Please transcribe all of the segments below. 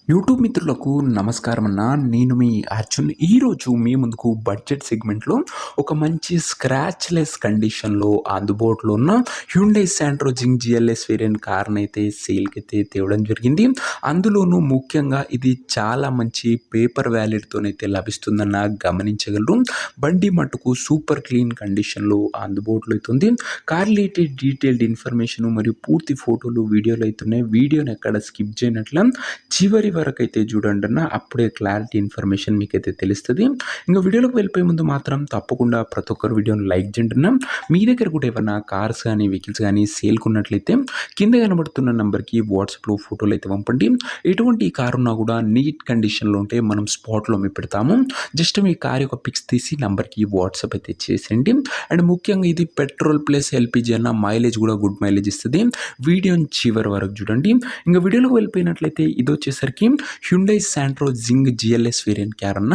YouTube మిత్రులకు నమస్కారం అన్న. నేను మీ అర్జున్. ఈరోజు మీ ముందుకు బడ్జెట్ సెగ్మెంట్లో ఒక మంచి స్క్రాచ్‌లెస్ కండిషన్‌లో అందుబాటులో ఉన్న హ్యుండై శాంట్రో జింగ్ జిఎల్ఎస్ వేరియంట్ కార్‌ని అయితే సేల్‌కైతే తేవడం జరిగింది. అందులోనూ ముఖ్యంగా ఇది చాలా మంచి పేపర్ వ్యాలిడ్‌తోనైతే లభిస్తుందన్న గమనించగలరు. బండి మట్టుకు సూపర్ క్లీన్ కండిషన్‌లో అందుబాటులో అయితే ఉంది. కార్ రిలేటెడ్ డీటెయిల్డ్ ఇన్ఫర్మేషన్ మరియు పూర్తి ఫోటోలు, వీడియోలు అయితే ఉన్నాయి. వీడియోని ఎక్కడ స్కిప్ చేయనట్ల చివరి వరకు అయితే చూడండి అన్న. అప్పుడే క్లారిటీ ఇన్ఫర్మేషన్ మీకైతే తెలుస్తుంది. ఇంకా వీడియోలోకి వెళ్ళిపోయే ముందు మాత్రం తప్పకుండా ప్రతి ఒక్కరు వీడియోని లైక్ చేయండి అన్న. మీ దగ్గర కూడా ఏమైనా కార్స్ కానీ వెహికల్స్ కానీ సేల్కి ఉన్నట్లయితే కింద కనబడుతున్న నెంబర్కి వాట్సాప్లో ఫోటోలు అయితే పంపండి. ఎటువంటి కారు ఉన్నా కూడా నీట్ కండిషన్లో ఉంటే మనం స్పాట్లో మేము పెడతాము. జస్ట్ మీ కార్ యొక్క పిక్స్ తీసి నెంబర్కి వాట్సాప్ అయితే చేసేయండి. అండ్ ముఖ్యంగా ఇది పెట్రోల్ ప్లస్ ఎల్పిజి అన్న మైలేజ్ కూడా గుడ్ మైలేజ్ ఇస్తుంది. వీడియోని చివరి వరకు చూడండి. ఇంకా వీడియోలోకి వెళ్ళిపోయినట్లయితే ఇది వచ్చేసరికి హ్యుండై శాంట్రో జింగ్ జిఎల్ఎస్ వేరియంట్ కార్ అన్న.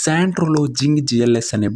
శాంట్రోలో జింగ్ జిఎల్ఎస్ అనే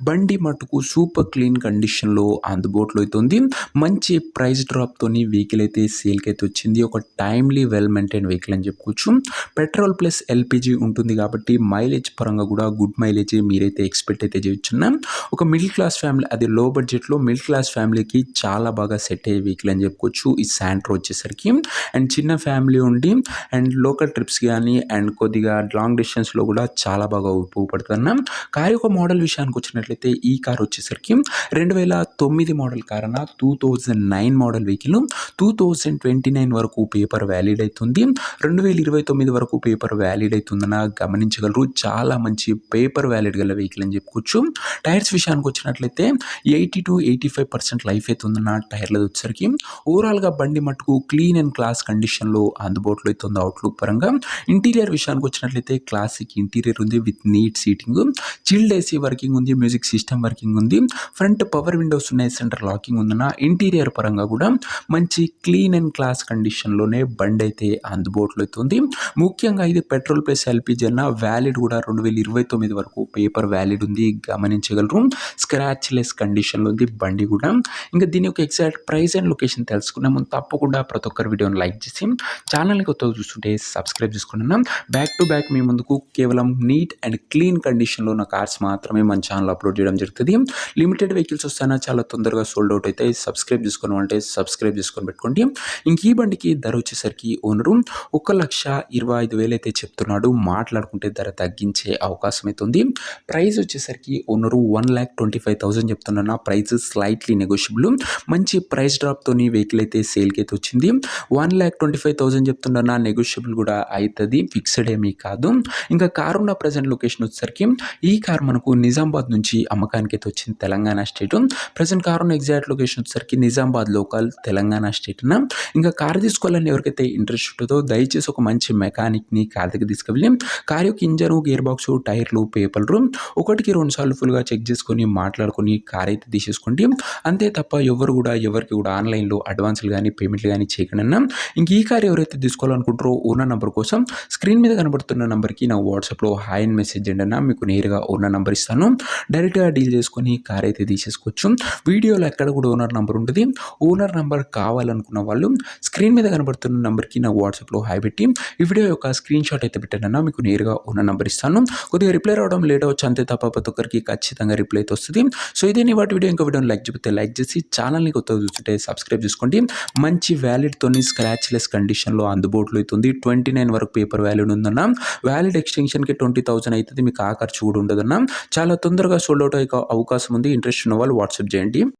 బండి మటుకు సూపర్ క్లీన్ కండిషన్లో అందుబాటులో అయితే ఉంది. మంచి ప్రైస్ డ్రాప్తోని వెహికల్ అయితే సేల్కి అయితే వచ్చింది. ఒక టైమ్లీ వెల్ మెయింటైన్ వెహికల్ అని చెప్పుకోవచ్చు. పెట్రోల్ ప్లస్ ఎల్పిజి ఉంటుంది కాబట్టి మైలేజ్ పరంగా కూడా గుడ్ మైలేజ్ మీరైతే ఎక్స్పెక్ట్ అయితే చేయొచ్చున్నా. ఒక మిడిల్ క్లాస్ ఫ్యామిలీ, అది లో బడ్జెట్లో మిడిల్ క్లాస్ ఫ్యామిలీకి చాలా బాగా సెట్ అయ్యే వెహికల్ అని చెప్పుకోవచ్చు ఈ శాంట్రో వచ్చేసరికి. అండ్ చిన్న ఫ్యామిలీ ఉండి అండ్ లోకల్ ట్రిప్స్ కానీ అండ్ కొద్దిగా లాంగ్ డిస్టెన్స్లో కూడా చాలా బాగా ఉపయోగపడుతున్నా. కార్ యొక్క మోడల్ విషయానికి వచ్చినట్లయితే ఈ కార్ వచ్చేసరికి 2009 మోడల్ కార్ అన్న. 2009 మోడల్ వెహికల్ 2029 వరకు పేపర్ వ్యాలిడ్ అవుతుంది. 2029 వరకు పేపర్ వ్యాలిడ్ అవుతుందన్న గమనించగలరు. చాలా మంచి పేపర్ వ్యాలిడ్ గల వెహికల్ అని చెప్పుకోవచ్చు. టైర్స్ విషయానికి వచ్చినట్లయితే 80 to 85% లైఫ్ అవుతుందన్న టైర్లు వచ్చేసరికి. ఓవరాల్గా బండి మట్టుకు క్లీన్ అండ్ క్లాస్ కండిషన్లో అందుబాటులో అవుతుంది అవుట్లుక్ పరంగా. ఇంటీరియర్ విషయానికి వచ్చినట్లయితే క్లాసిక్ ఇంటీరియర్ ఉంది with neat seating, chilled AC working ఉంది, మ్యూజిక్ సిస్టమ్ వర్కింగ్ ఉంది, ఫ్రంట్ పవర్ విండోస్ ఉన్నాయి, సెంటర్ లాకింగ్ ఉందన్న. ఇంటీరియర్ పరంగా కూడా మంచి క్లీన్ అండ్ క్లాస్ కండిషన్లోనే బండి అయితే అందుబాటులో అవుతుంది. ముఖ్యంగా ఇది పెట్రోల్ ప్లస్ ఎల్పిజి అన్న. వ్యాలిడ్ కూడా 2029 వరకు పేపర్ వ్యాలిడ్ ఉంది గమనించగలరు. స్క్రాచ్ లెస్ కండిషన్లో ఉంది బండి కూడా. ఇంకా దీని యొక్క ఎగ్జాక్ట్ ప్రైస్ అండ్ లొకేషన్ తెలుసుకునే ముందు తప్పకుండా ప్రతి ఒక్కరు వీడియోని లైక్ చేసి ఛానల్ని కొత్తగా చూస్తుంటే సబ్స్క్రైబ్ చేసుకున్నాం. బ్యాక్ టు బ్యాక్ మీ ముందుకు కేవలం నీట్ అండ్ క్లీన్ కండిషన్లో ఉన్న కార్స్ మాత్రమే మన ఛానల్ అప్లోడ్ చేయడం జరుగుతుంది. లిమిటెడ్ వెహికల్స్ వస్తానా చాలా తొందరగా సోల్డ్ అవుట్ అయితే సబ్స్క్రైబ్ చేసుకోవడం అంటే సబ్స్క్రైబ్ చేసుకొని పెట్టుకోండి. ఇంక ఈ బండికి ధర వచ్చేసరికి ఓనరు 1,25,000 అయితే చెప్తున్నాడు. మాట్లాడుకుంటే ధర తగ్గించే అవకాశం అయితే ఉంది. ప్రైస్ వచ్చేసరికి ఓనరు 1,25,000 చెప్తున్నా. Price slightly negotiable. మంచి ప్రైస్ డ్రాప్తోని వెహికల్ అయితే సేల్కి అయితే వచ్చింది. 1,25,000 చెప్తున్నా. నెగోషియబుల్ కూడా అవుతుంది, ఫిక్స్డ్ ఏమీ కాదు. ఇంకా కారు ఉన్న ప్రజెంట్ లొకేషన్ వచ్చేసరికి ఈ కార్ మనకు నిజామాబాద్ నుంచి అమ్మకానికి అయితే వచ్చింది, తెలంగాణ స్టేట్. ప్రజెంట్ కారు ఉన్న ఎగ్జాక్ట్ లొకేషన్ వచ్చేసరికి నిజామాబాద్ లోకల్, తెలంగాణ స్టేట్. ఇంకా కారు తీసుకోవాలని ఎవరికైతే ఇంట్రెస్ట్ ఉంటుందో దయచేసి ఒక మంచి మెకానిక్ని కార్ దగ్గర తీసుకెళ్ళి కార్ యొక్క ఇంజను, గేర్ బాక్స్, టైర్లు, పేపర్లు 1కి 2 సార్లు ఫుల్గా చెక్ చేసుకొని మాట్లాడుకొని కార్ అయితే తీసేసుకోండి. అంతే తప్ప ఎవరికి కూడా ఆన్లైన్లో అడ్వాన్స్లు కానీ పేమెంట్లు కానీ చేయకుండా. ఇంక ఈ కార్ ఎవరైతే తీసుకోవాలనుకుంటారో ఓనర్ నెంబర్ కోసం స్క్రీన్ మీద కనబడుతున్న నెంబర్కి నా వాట్సాప్లో హాయ్ అని మెసేజ్ చేయండి అన్న. మీకు నేరుగా ఓనర్ నెంబర్ ఇస్తాను. డైరెక్ట్గా డీల్ చేసుకొని కార్ అయితే తీసేసుకోవచ్చు. వీడియోలో ఎక్కడ కూడా ఓనర్ నెంబర్ ఉంటుంది. ఓనర్ నెంబర్ కావాలనుకున్న వాళ్ళు స్క్రీన్ మీద కనబడుతున్న నెంబర్కి నా వాట్సాప్లో హాయ్ పెట్టి ఈ వీడియో యొక్క స్క్రీన్ షాట్ అయితే పెట్టండి అన్న. మీకు నేరుగా ఓనర్ నెంబర్ ఇస్తాను. కొద్దిగా రిప్లై రావడం లేట్ అవచ్చు, అంతే తప్ప ప్రతి ఒక్కరికి ఖచ్చితంగా రిప్లై అయితే వస్తుంది. సో ఇదే వాటి వీడియో. ఇంకా వీడియోని లైక్ చెప్తే లైక్ చేసి ఛానల్ని కొత్తగా చూస్తుంటే సబ్స్క్రైబ్ చేసుకోండి. మంచి వ్యాలిడ్తోని స్క్రాచ్ లెస్ కండిషన్లో అందుబాటులో అవుతుంది. 29 వరకు పేపర్ వ్యాలిడ్ ఉందన్న. వ్యాలిడ్ ఎక్స్టెన్షన్కి 20,000 అవుతుంది. మీకు ఆ ఖర్చు కూడా ఉండదన్న. చాలా తొందరగా సోల్డ్ అవుట్ అయ్యే అవకాశం ఉంది. ఇంట్రెస్ట్ ఉన్న వాళ్ళు వాట్సాప్ చేయండి.